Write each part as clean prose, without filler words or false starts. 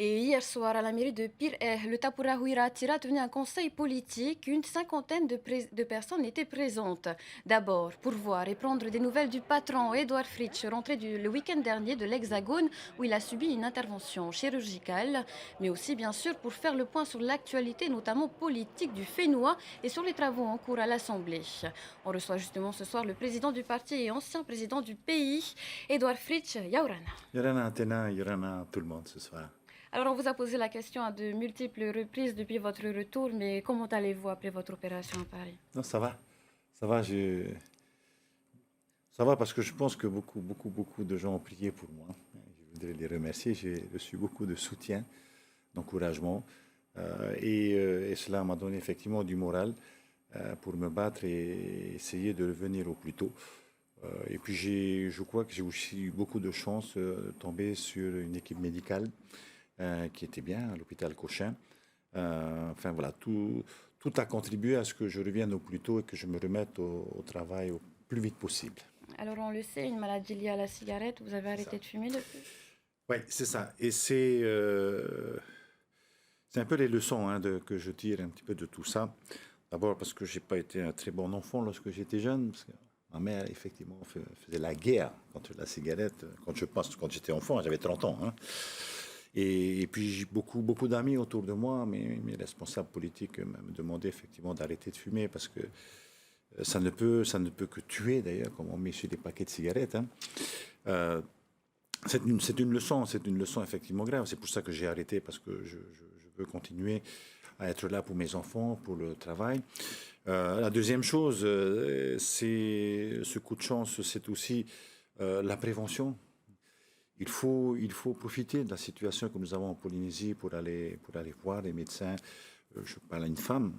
Et hier soir, à la mairie de Pire, le Tapurahuira Tira tenait un conseil politique. Une cinquantaine de personnes étaient présentes. D'abord, pour voir et prendre des nouvelles du patron Edouard Fritsch, rentré le week-end dernier de l'Hexagone, où il a subi une intervention chirurgicale. Mais aussi, bien sûr, pour faire le point sur l'actualité, notamment politique du Fénois et sur les travaux en cours à l'Assemblée. On reçoit justement ce soir le président du parti et ancien président du pays, Edouard Fritsch Yaurana. Yorana Athéna, Yorana tout le monde ce soir. Alors, on vous a posé la question à de multiples reprises depuis votre retour, mais comment allez-vous après votre opération à Paris? Non, ça va, ça va parce que je pense que beaucoup de gens ont prié pour moi. Je voudrais les remercier. J'ai reçu beaucoup de soutien, d'encouragement, et cela m'a donné effectivement du moral pour me battre et essayer de revenir au plus tôt. Et puis je crois que j'ai aussi eu beaucoup de chance de tomber sur une équipe médicale qui était bien à l'hôpital Cochin. Enfin voilà, tout a contribué à ce que je revienne au plus tôt et que je me remette au travail au plus vite possible. Alors, on le sait, une maladie liée à la cigarette, vous avez arrêté de fumer depuis? Oui, c'est ça. Et c'est un peu les leçons que je tire un petit peu de tout ça. D'abord parce que j'ai pas été un très bon enfant lorsque j'étais jeune. Parce que ma mère, effectivement, faisait la guerre contre la cigarette. Quand j'étais enfant, j'avais 30 ans. Et puis j'ai beaucoup d'amis autour de moi, mes responsables politiques me demandaient effectivement d'arrêter de fumer parce que ça ne peut que tuer d'ailleurs, comme on met sur des paquets de cigarettes. Euh, c'est une leçon effectivement grave. C'est pour ça que j'ai arrêté parce que je veux continuer à être là pour mes enfants, pour le travail. La deuxième chose, c'est ce coup de chance, c'est aussi la prévention. Il faut profiter de la situation que nous avons en Polynésie pour aller voir les médecins. Je parle à une femme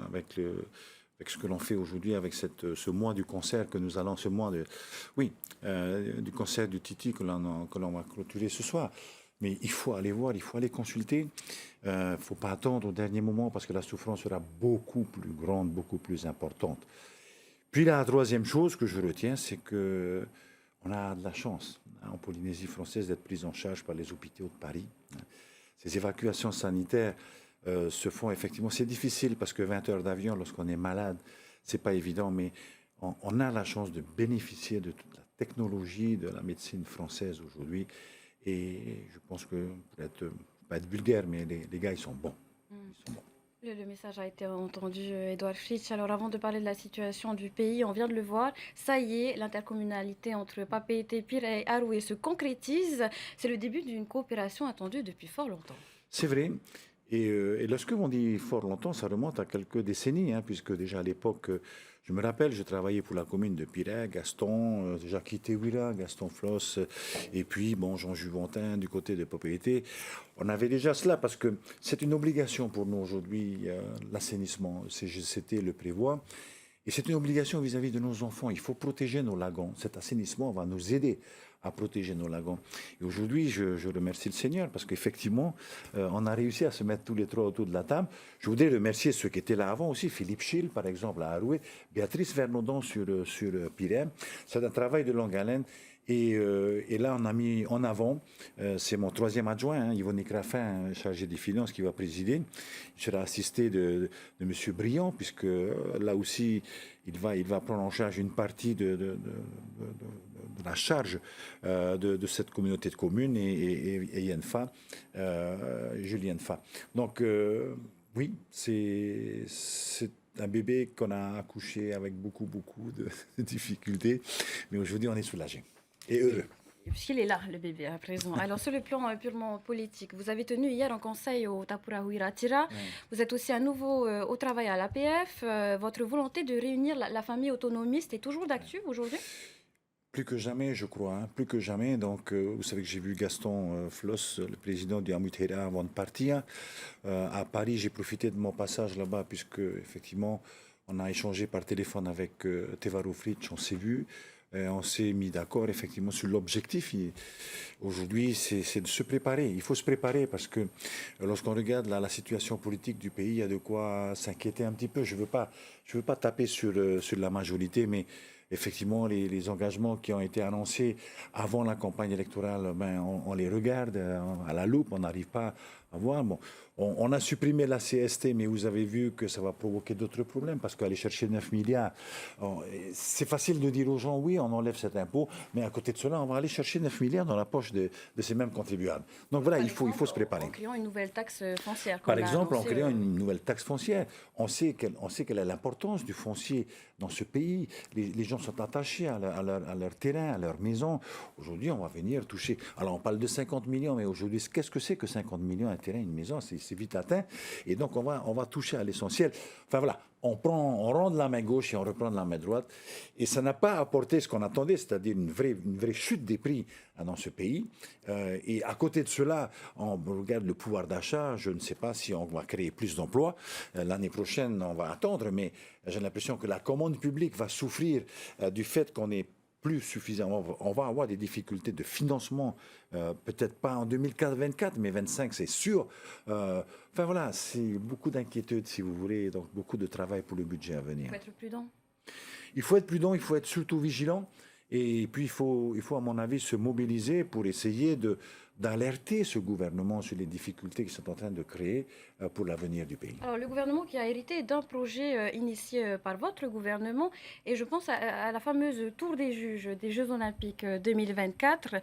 avec ce que l'on fait aujourd'hui, avec ce mois du cancer que nous allons, du cancer du Titi que l'on va clôturer ce soir. Mais il faut aller voir, il faut aller consulter. Il ne faut pas attendre au dernier moment parce que la souffrance sera beaucoup plus grande, beaucoup plus importante. Puis la troisième chose que je retiens, c'est que on a de la chance en Polynésie française d'être pris en charge par les hôpitaux de Paris. Ces évacuations sanitaires se font effectivement. C'est difficile parce que 20 heures d'avion lorsqu'on est malade, c'est pas évident, mais on a la chance de bénéficier de toute la technologie de la médecine française aujourd'hui. Et je pense que, pas être vulgaire, mais les gars, ils sont bons. Ils sont bons. Le message a été entendu, Edouard Fritsch. Alors, avant de parler de la situation du pays, on vient de le voir, ça y est, l'intercommunalité entre Papeete, Pire et Aroué se concrétise. C'est le début d'une coopération attendue depuis fort longtemps. C'est vrai. Et lorsque on dit fort longtemps, ça remonte à quelques décennies, puisque déjà à l'époque, je me rappelle, je travaillais pour la commune de Piré, Gaston, Jacques Itewira, Gaston Floss, et puis bon, Jean Juventin du côté de Propriété. On avait déjà cela parce que c'est une obligation pour nous aujourd'hui, l'assainissement. CGCT le prévoit. Et c'est une obligation vis-à-vis de nos enfants. Il faut protéger nos lagons. Cet assainissement va nous aider à protéger nos lagons. Et aujourd'hui, je remercie le Seigneur parce qu'effectivement, on a réussi à se mettre tous les trois autour de la table. Je voudrais remercier ceux qui étaient là avant aussi, Philippe Schill, par exemple, à Arouet, Béatrice Vernodon sur Pirem. C'est un travail de longue haleine. Et là, on a mis en avant, c'est mon troisième adjoint, Yvonne Crafin, chargé des finances, qui va présider. Il sera assisté de M. Briand, puisque là aussi, il va prendre en charge une partie de la charge de cette communauté de communes et Yenfa, Julien Fa. Donc, oui, c'est un bébé qu'on a accouché avec beaucoup de difficultés, mais aujourd'hui, on est soulagé. Et heureux. Puisqu'il est là, le bébé, à présent. Alors, sur le plan purement politique, vous avez tenu hier un conseil au Tapurahuira Tira. Vous êtes aussi à nouveau au travail à l'APF. Votre volonté de réunir la famille autonomiste est toujours d'actu aujourd'hui? Plus que jamais, je crois, plus que jamais. Donc, vous savez que j'ai vu Gaston Floss, le président du Amutera, avant de partir. À Paris, j'ai profité de mon passage là-bas, puisque, effectivement, on a échangé par téléphone avec Tevaro Fritsch, on s'est vu. On s'est mis d'accord effectivement sur l'objectif. Aujourd'hui, c'est de se préparer. Il faut se préparer parce que lorsqu'on regarde la situation politique du pays, il y a de quoi s'inquiéter un petit peu. Je veux pas taper sur la majorité, mais effectivement, les engagements qui ont été annoncés avant la campagne électorale, ben, on les regarde à la loupe, on n'arrive pas à voir. Bon, on a supprimé la CST, mais vous avez vu que ça va provoquer d'autres problèmes parce qu'aller chercher 9 milliards, c'est facile de dire aux gens, oui, on enlève cet impôt, mais à côté de cela, on va aller chercher 9 milliards dans la poche de ces mêmes contribuables. Donc voilà, il faut se préparer. En créant une nouvelle taxe foncière. Par exemple, en créant une nouvelle taxe foncière, on sait quelle est l'importance du foncier dans ce pays. Les gens sont attachés à leur terrain, à leur maison. Aujourd'hui, on va venir toucher. Alors, on parle de 50 millions, mais aujourd'hui, qu'est-ce que c'est que 50 millions, un terrain, une maison? C'est vite atteint. Et donc, on va toucher à l'essentiel. Enfin, voilà. On rend de la main gauche et on reprend de la main droite. Et ça n'a pas apporté ce qu'on attendait, c'est-à-dire une vraie chute des prix dans ce pays. Et à côté de cela, on regarde le pouvoir d'achat. Je ne sais pas si on va créer plus d'emplois. L'année prochaine, on va attendre, mais j'ai l'impression que la commande publique va souffrir du fait qu'on est plus suffisant. On va avoir des difficultés de financement, peut-être pas en 2024, mais 2025, c'est sûr. Enfin voilà, c'est beaucoup d'inquiétudes, si vous voulez, donc beaucoup de travail pour le budget à venir. Il faut être prudent. Il faut être prudent, il faut être surtout vigilant. Et puis, il faut, à mon avis, se mobiliser pour essayer d'alerter ce gouvernement sur les difficultés qu'ils sont en train de créer pour l'avenir du pays. Alors, le gouvernement qui a hérité d'un projet initié par votre gouvernement, et je pense à la fameuse Tour des juges des Jeux Olympiques 2024.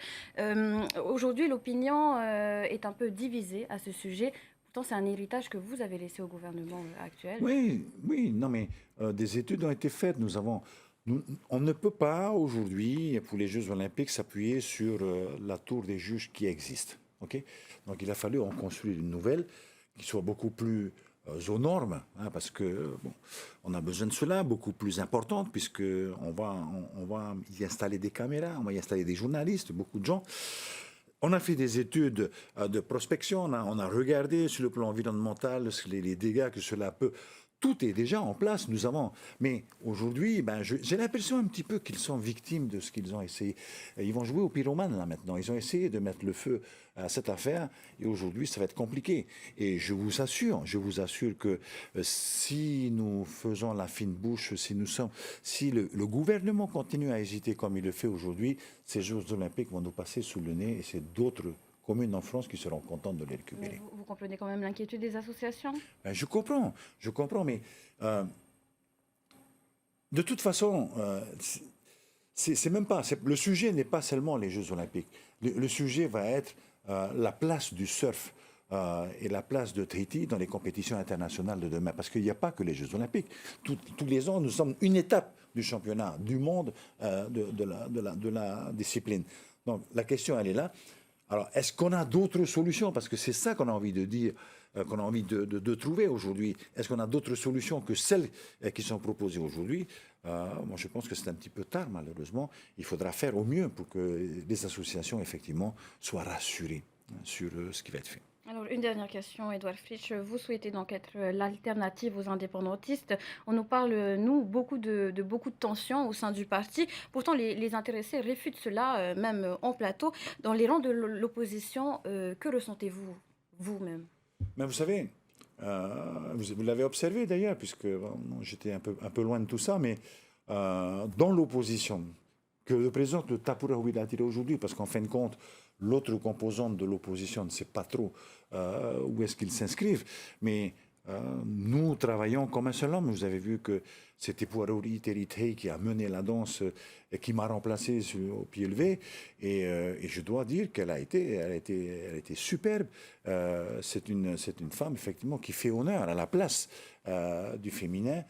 Aujourd'hui, l'opinion est un peu divisée à ce sujet. Pourtant, c'est un héritage que vous avez laissé au gouvernement actuel. Oui, non, mais des études ont été faites. On ne peut pas aujourd'hui, pour les Jeux Olympiques, s'appuyer sur la tour des juges qui existe. Okay, donc il a fallu en construire une nouvelle qui soit beaucoup plus aux normes, hein, parce que on a besoin de cela, beaucoup plus importante, puisque on va y installer des caméras, on va y installer des journalistes, beaucoup de gens. On a fait des études de prospection, on a regardé sur le plan environnemental les dégâts que cela peut. Tout est déjà en place, mais aujourd'hui, j'ai l'impression un petit peu qu'ils sont victimes de ce qu'ils ont essayé. Ils vont jouer au pyromane là maintenant. Ils ont essayé de mettre le feu à cette affaire et aujourd'hui, ça va être compliqué. Et je vous assure que si nous faisons la fine bouche, si le gouvernement continue à hésiter comme il le fait aujourd'hui, ces Jeux Olympiques vont nous passer sous le nez et c'est d'autres communes en France qui seront contentes de les récupérer. Vous comprenez quand même l'inquiétude des associations? Je comprends, mais de toute façon, c'est même pas. Le sujet n'est pas seulement les Jeux Olympiques. Le sujet va être la place du surf et la place de Tahiti dans les compétitions internationales de demain. Parce qu'il n'y a pas que les Jeux Olympiques. Tous les ans, nous sommes une étape du championnat du monde de la discipline. Donc la question, elle est là. Alors, est-ce qu'on a d'autres solutions? Parce que c'est ça qu'on a envie de dire, qu'on a envie de trouver aujourd'hui. Est-ce qu'on a d'autres solutions que celles qui sont proposées aujourd'hui? Moi, je pense que c'est un petit peu tard, malheureusement. Il faudra faire au mieux pour que les associations, effectivement, soient rassurées sur ce qui va être fait. Alors, une dernière question, Edouard Fritsch. Vous souhaitez donc être l'alternative aux indépendantistes. On nous parle, nous, beaucoup de tensions au sein du parti. Pourtant, les intéressés réfutent cela, même en plateau. Dans les rangs de l'opposition, que ressentez-vous, vous-même? Mais vous savez, vous l'avez observé d'ailleurs, puisque j'étais un peu loin de tout ça, mais dans l'opposition, que représente le Tapura Huilatira aujourd'hui, parce qu'en fin de compte, l'autre composante de l'opposition ne sait pas trop où est-ce qu'ils s'inscrivent, mais nous travaillons comme un seul homme. Vous avez vu que c'était Puaruri Teritei qui a mené la danse et qui m'a remplacé au pied levé. Et je dois dire qu'elle a été superbe. C'est une femme, effectivement, qui fait honneur à la place du féminin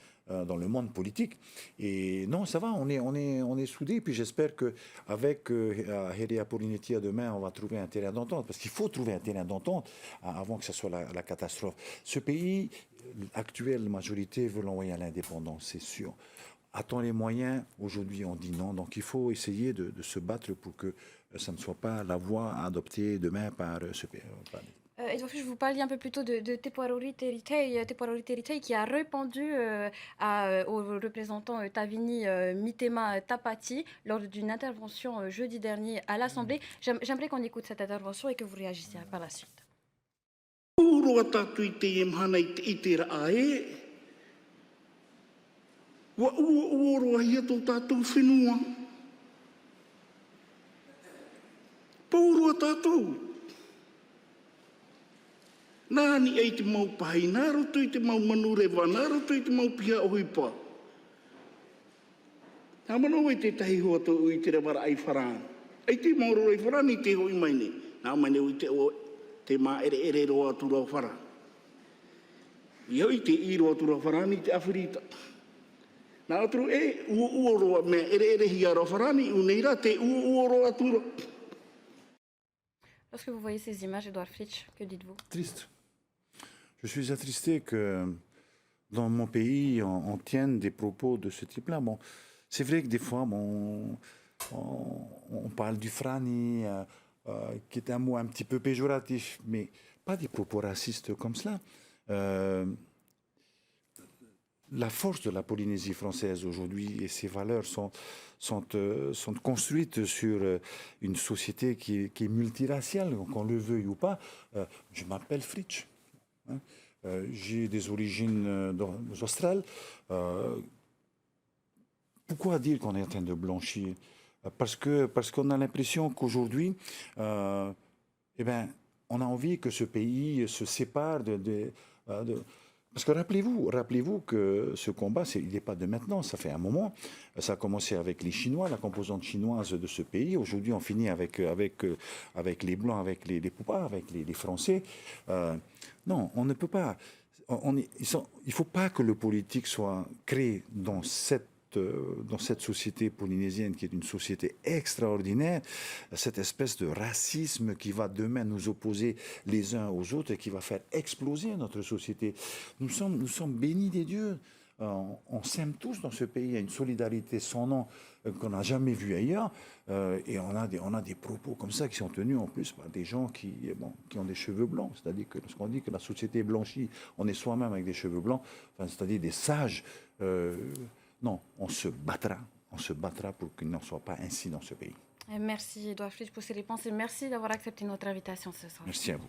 dans le monde politique. Et non, ça va, on est soudés. Puis j'espère qu'avec Heria Polinetia demain, on va trouver un terrain d'entente. Parce qu'il faut trouver un terrain d'entente avant que ce soit la catastrophe. Ce pays, l'actuelle majorité veut l'envoyer à l'indépendance, c'est sûr. A-t-on les moyens? Aujourd'hui, on dit non. Donc il faut essayer de se battre pour que ça ne soit pas la voie adoptée demain par ce pays. Edouard Fritsch, vous parliez un peu plus tôt de Te Puaruri Teritei qui a répondu au représentant Tavini Mitema Tapati lors d'une intervention jeudi dernier à l'Assemblée. J'aimerais qu'on écoute cette intervention et que vous réagissiez par la suite. Wa ua roa hia tō tātou whenua. Pōrua tātou. Nāni ei te mau pahi, nā roto i te mau manurewa, nā roto i te mau pia ohipa. Nā mano e te tahi hoa tō i te rewara ai wharāna. Ei te mauro ai wharāna i te hoi mai ne. Nā mai ne ui te mā ere roa atura o wharāna. I hoi te i roa atura o wharāna i te awhirita. Nā aturu ua roa mea ere hia roa wharāna i uneira te ua roa atura. Lorsque vous voyez ces images, Edouard Fritsch, que dites-vous? Triste. Je suis attristé que dans mon pays, on tienne des propos de ce type-là. Bon, c'est vrai que des fois, on parle du frani, qui est un mot un petit peu péjoratif, mais pas des propos racistes comme cela. La force de la Polynésie française aujourd'hui et ses valeurs sont construites sur une société qui est multiraciale, qu'on le veuille ou pas. Je m'appelle Fritsch. Hein. J'ai des origines australes. Pourquoi dire qu'on est en train de blanchir? Parce qu'on a l'impression qu'aujourd'hui, on a envie que ce pays se sépare parce que rappelez-vous que ce combat, il n'est pas de maintenant, ça fait un moment. Ça a commencé avec les Chinois, la composante chinoise de ce pays. Aujourd'hui, on finit avec les Blancs, avec les Poupas, avec les Français. Non, on ne peut pas. Il ne faut pas que le politique soit créé dans cette société polynésienne qui est une société extraordinaire, cette espèce de racisme qui va demain nous opposer les uns aux autres et qui va faire exploser notre société. Nous sommes bénis des dieux. On s'aime tous dans ce pays. Il y a une solidarité sans nom qu'on n'a jamais vue ailleurs. Et on a des propos comme ça qui sont tenus en plus par des gens qui ont des cheveux blancs. C'est-à-dire que lorsqu'on dit que la société est blanchie, on est soi-même avec des cheveux blancs, c'est-à-dire des sages. Non, on se battra pour qu'il n'en soit pas ainsi dans ce pays. Merci Edouard Fritsch pour ces réponses et merci d'avoir accepté notre invitation ce soir. Merci à vous.